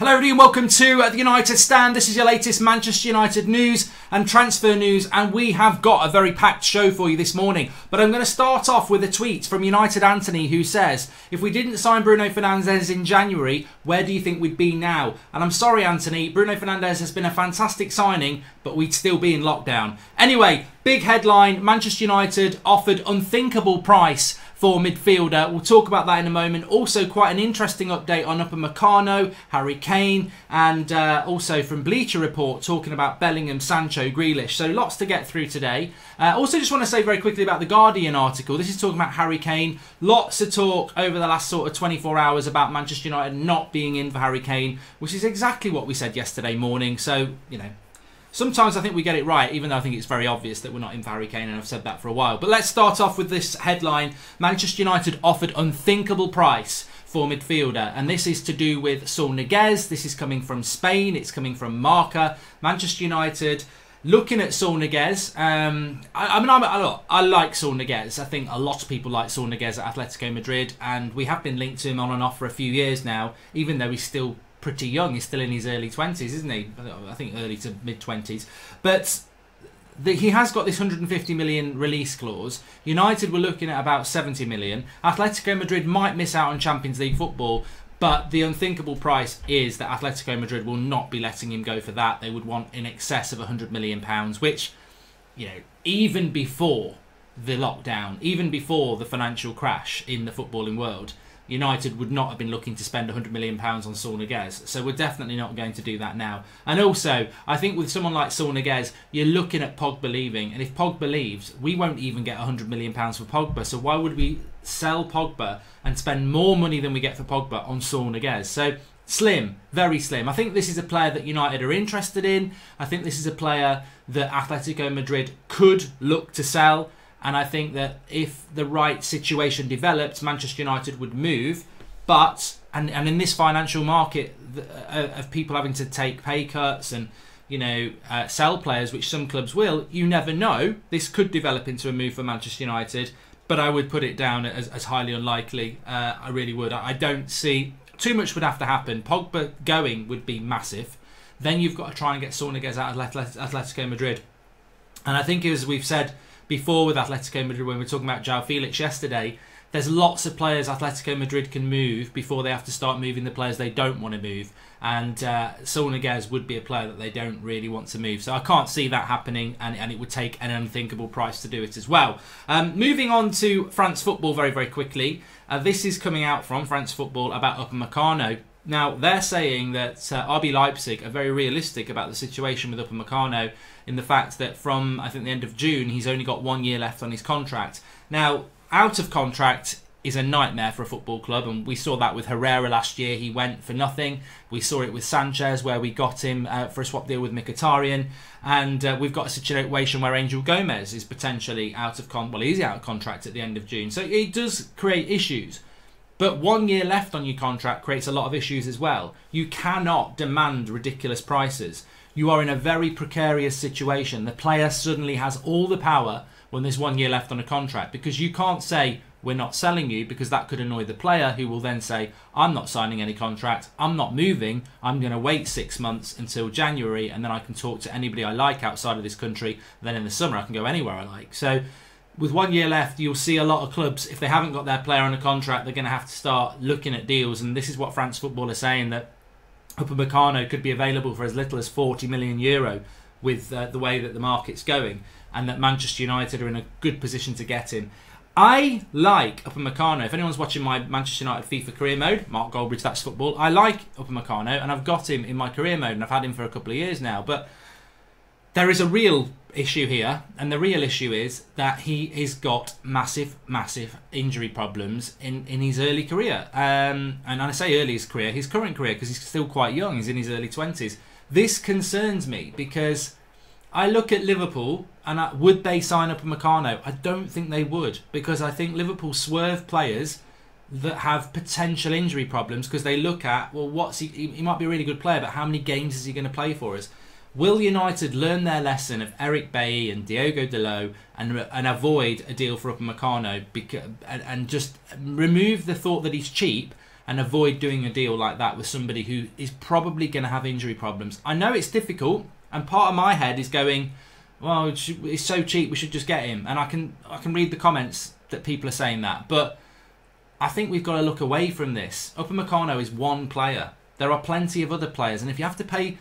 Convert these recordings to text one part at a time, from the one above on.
Hello everybody and welcome to the United Stand. This is your latest Manchester United news and transfer news, and we have got a very packed show for you this morning. But I'm going to start off with a tweet from United Anthony, who says, if we didn't sign Bruno Fernandes in January, where do you think we'd be now? And I'm sorry Anthony, Bruno Fernandes has been a fantastic signing, but we'd still be in lockdown. Anyway, big headline, Manchester United offered unthinkable price for midfielder. We'll talk about that in a moment. Also quite an interesting update on Upamecano, Harry Kane, and also from Bleacher Report talking about Bellingham, Sancho, Grealish. So lots to get through today. Also just want to say very quickly about the Guardian article. This is talking about Harry Kane. Lots of talk over the last sort of 24 hours about Manchester United not being in for Harry Kane, which is exactly what we said yesterday morning. So, you know, sometimes I think we get it right, even though I think it's very obvious that we're not in for Harry Kane, and I've said that for a while. But let's start off with this headline. Manchester United offered unthinkable price for midfielder, and this is to do with Saul Niguez. This is coming from Spain. It's coming from Marca. Manchester United looking at Saul Niguez. I like Saul Niguez. I think a lot of people like Saul Niguez at Atletico Madrid, and we have been linked to him on and off for a few years now, even though he's still pretty young. He's still in his early 20s, isn't he? I think early to mid 20s. But he has got this 150 million release clause. United were looking at about 70 million. Atletico Madrid might miss out on Champions League football, but the unthinkable price is that Atletico Madrid will not be letting him go for that. They would want in excess of £100 million, which, you know, even before the lockdown, even before the financial crash in the footballing world, United would not have been looking to spend £100 million on Saul Niguez. So we're definitely not going to do that now. And also, I think with someone like Saul Niguez, you're looking at Pogba leaving. And if Pogba leaves, we won't even get £100 million for Pogba. So why would we sell Pogba and spend more money than we get for Pogba on Saul Niguez? So slim, very slim. I think this is a player that United are interested in. I think this is a player that Atletico Madrid could look to sell. And I think that if the right situation developed, Manchester United would move. But, and in this financial market of people having to take pay cuts and, you know, sell players, which some clubs will, you never know. This could develop into a move for Manchester United. But I would put it down as highly unlikely. I really would. I don't see, too much would have to happen. Pogba going would be massive. Then you've got to try and get Saul Niguez out of Atletico Madrid. And I think, as we've said before with Atletico Madrid, when we were talking about João Felix yesterday, there's lots of players Atletico Madrid can move before they have to start moving the players they don't want to move. And Saul Niguez would be a player that they don't really want to move. So I can't see that happening, and it would take an unthinkable price to do it as well. Moving on to France football very, very quickly. This is coming out from France football about Upamecano. Now, they're saying that RB Leipzig are very realistic about the situation with Upamecano, in the fact that from, I think, the end of June, he's only got 1 year left on his contract. Now, out of contract is a nightmare for a football club, and we saw that with Herrera last year. He went for nothing. We saw it with Sanchez, where we got him for a swap deal with Mkhitaryan, and we've got a situation where Angel Gomez is potentially out of he's out of contract at the end of June. So it does create issues. But 1 year left on your contract creates a lot of issues as well. You cannot demand ridiculous prices. You are in a very precarious situation. The player suddenly has all the power when there's 1 year left on a contract, because you can't say, we're not selling you, because that could annoy the player, who will then say, I'm not signing any contract, I'm not moving, I'm going to wait 6 months until January, and then I can talk to anybody I like outside of this country. Then in the summer I can go anywhere I like. So with 1 year left, you'll see a lot of clubs, if they haven't got their player on a contract, they're going to have to start looking at deals. And this is what France football are saying, that Upamecano could be available for as little as €40 million with the way that the market's going, and that Manchester United are in a good position to get him. I like Upamecano. If anyone's watching my Manchester United FIFA career mode, Mark Goldbridge, that's football, I like Upamecano, and I've got him in my career mode, and I've had him for a couple of years now. But there is a real issue here, and the real issue is that he has got massive injury problems in his early career, and I say early his current career, because he's still quite young. He's in his early 20s. This concerns me, because I look at Liverpool, and would they sign Upamecano? I don't think they would, because I think Liverpool swerve players that have potential injury problems, because they look at, well, he might be a really good player, but how many games is he going to play for us? Will United learn their lesson of Eric Bailly and Diogo Dalot and avoid a deal for Upamecano and just remove the thought that he's cheap and avoid doing a deal like that with somebody who is probably going to have injury problems. I know it's difficult, and part of my head is going, well, it's so cheap, we should just get him. And I can read the comments that people are saying that, but I think we've got to look away from this. Upamecano is one player. There are plenty of other players, and if you have to pay,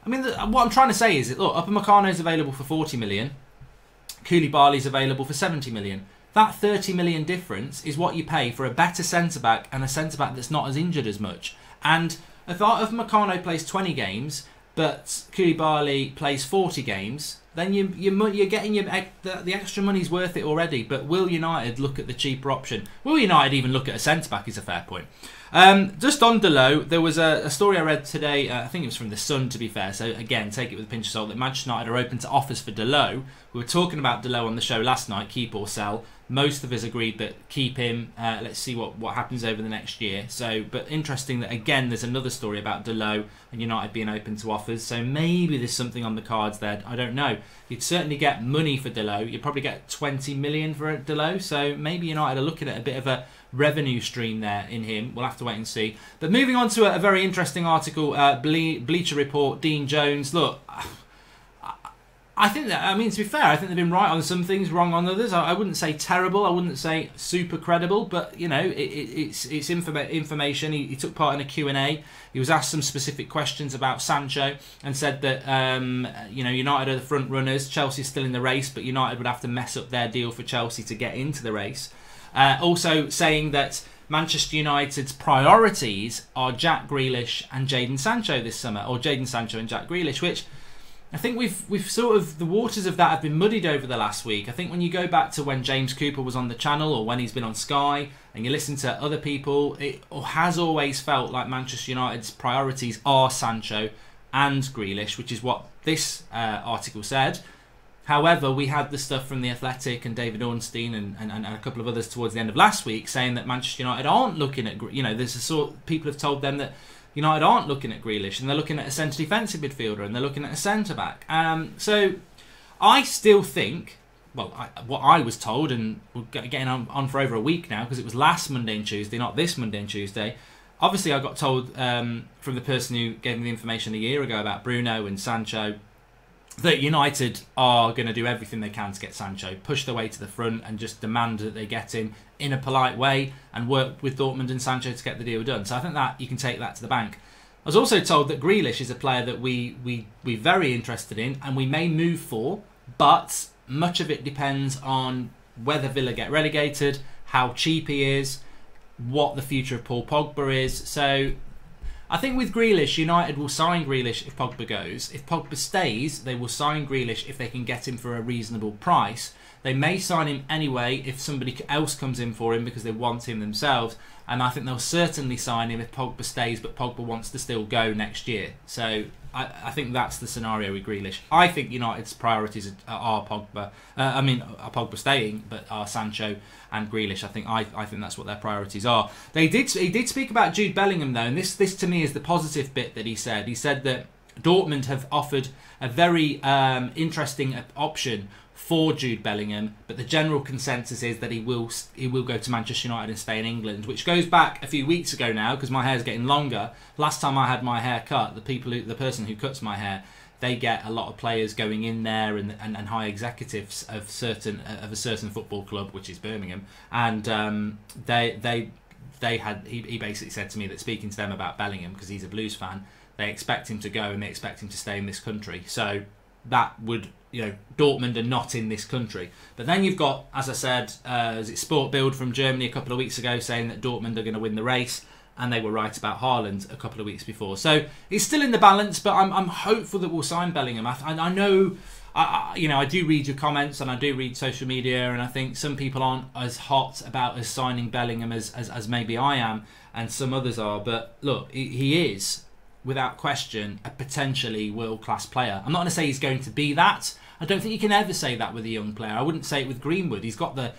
I mean, what I'm trying to say is that, look, Upamecano is available for 40 million. Koulibaly is available for 70 million. That 30 million difference is what you pay for a better centre-back and a centre-back that's not as injured as much. And if Upamecano plays 20 games, but Koulibaly plays 40 games, then you're getting the extra money's worth it already. But will United look at the cheaper option? Will United even look at a centre-back is a fair point. Just on Dalot, there was a story I read today, I think it was from The Sun to be fair, so again, take it with a pinch of salt, that Manchester United are open to offers for Dalot. We were talking about Dalot on the show last night, keep or sell. Most of us agreed that keep him, let's see what happens over the next year. So, but interesting that again, there's another story about Dalot and United being open to offers, so maybe there's something on the cards there, I don't know. You'd certainly get money for Dalot, you'd probably get 20 million for Dalot, so maybe United are looking at a bit of a revenue stream there in him. We'll have to wait and see. But moving on to a very interesting article, Bleacher Report, Dean Jones. Look, I think that, I mean, to be fair, I think they've been right on some things, wrong on others. I wouldn't say terrible, I wouldn't say super credible, but, you know, it's information. He took part in a Q&A. He was asked some specific questions about Sancho and said that, you know, United are the front runners. Chelsea's still in the race, but United would have to mess up their deal for Chelsea to get into the race. Also saying that Manchester United's priorities are Jack Grealish and Jadon Sancho this summer, or Jadon Sancho and Jack Grealish, which I think we've sort of, the waters of that have been muddied over the last week. I think when you go back to when James Cooper was on the channel or when he's been on Sky and you listen to other people, it has always felt like Manchester United's priorities are Sancho and Grealish, which is what this article said. However, we had the stuff from The Athletic and David Ornstein and a couple of others towards the end of last week saying that Manchester United aren't looking at, you know, there's a sort, people have told them that United aren't looking at Grealish and they're looking at a centre defensive midfielder and they're looking at a centre back. So I still think, well, what I was told, and we're getting on for over a week now because it was last Monday and Tuesday, not this Monday and Tuesday. Obviously, I got told from the person who gave me the information a year ago about Bruno and Sancho that United are going to do everything they can to get Sancho, push their way to the front and just demand that they get him in a polite way and work with Dortmund and Sancho to get the deal done. So I think that you can take that to the bank. I was also told that Grealish is a player that we're very interested in and we may move for, but much of it depends on whether Villa get relegated, how cheap he is, what the future of Paul Pogba is. So I think with Grealish, United will sign Grealish if Pogba goes. If Pogba stays, they will sign Grealish if they can get him for a reasonable price. They may sign him anyway if somebody else comes in for him because they want him themselves. And I think they'll certainly sign him if Pogba stays, but Pogba wants to still go next year. So I think that's the scenario with Grealish. I think United's priorities are Pogba. Are Pogba staying, but are Sancho and Grealish. I think that's what their priorities are. He did speak about Jude Bellingham though, and this to me is the positive bit that he said. He said that Dortmund have offered a very interesting option for Jude Bellingham, but the general consensus is that he will go to Manchester United and stay in England, which goes back a few weeks ago now because my hair's getting longer. Last time I had my hair cut, the person who cuts my hair, they get a lot of players going in there and high executives of a certain football club, which is Birmingham, and he basically said to me that speaking to them about Bellingham because he's a Blues fan, they expect him to go and they expect him to stay in this country. So that would, you know, Dortmund are not in this country. But then you've got, as I said, is it Sport Bild from Germany a couple of weeks ago saying that Dortmund are going to win the race, and they were right about Haaland a couple of weeks before. So it's still in the balance, but I'm hopeful that we'll sign Bellingham. I know, you know, I do read your comments and I do read social media, and I think some people aren't as hot about us signing Bellingham as maybe I am, and some others are. But look, he is, without question, a potentially world-class player. I'm not going to say he's going to be that. I don't think you can ever say that with a young player. I wouldn't say it with Greenwood. He's got the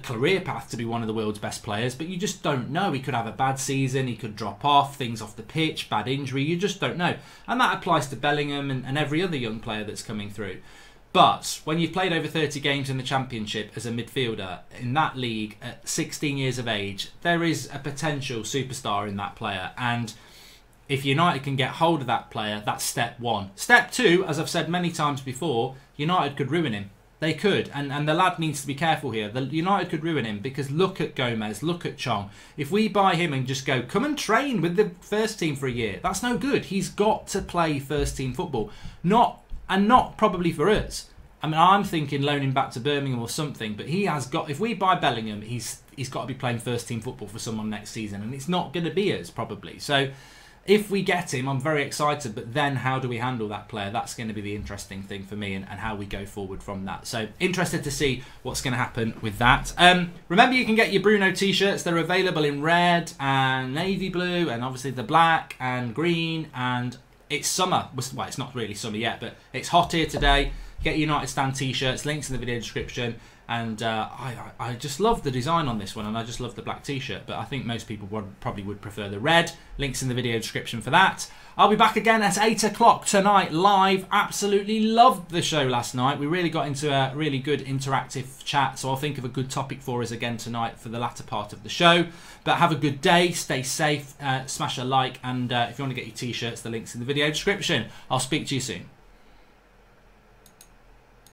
career path to be one of the world's best players, but you just don't know. He could have a bad season, he could drop off, things off the pitch, bad injury, you just don't know. And that applies to Bellingham and every other young player that's coming through. But when you've played over 30 games in the Championship as a midfielder in that league at 16 years of age, there is a potential superstar in that player. And if United can get hold of that player, that's step one. Step two, as I've said many times before, United could ruin him. They could, and the lad needs to be careful here. United could ruin him because look at Gomez, look at Chong. If we buy him and just go, come and train with the first team for a year, that's no good. He's got to play first team football. Not probably for us. I mean, I'm thinking loan him back to Birmingham or something, but he has got, if we buy Bellingham, he's got to be playing first team football for someone next season, and it's not going to be us probably. So if we get him, I'm very excited, but then how do we handle that player? That's going to be the interesting thing for me, and how we go forward from that. So interested to see what's going to happen with that. Remember, you can get your Bruno t-shirts. They're available in red and navy blue and obviously the black and green, and it's summer. Well, it's not really summer yet, but it's hot here today. Get your United Stand t-shirts, links in the video description. And I just love the design on this one, and I just love the black t-shirt, but I think most people probably would prefer the red. Links in the video description for that. I'll be back again at 8 o'clock tonight live. Absolutely loved the show last night. We really got into a really good interactive chat, so I'll think of a good topic for us again tonight for the latter part of the show. But have a good day, stay safe, smash a like, and if you want to get your t-shirts, the link's in the video description. I'll speak to you soon.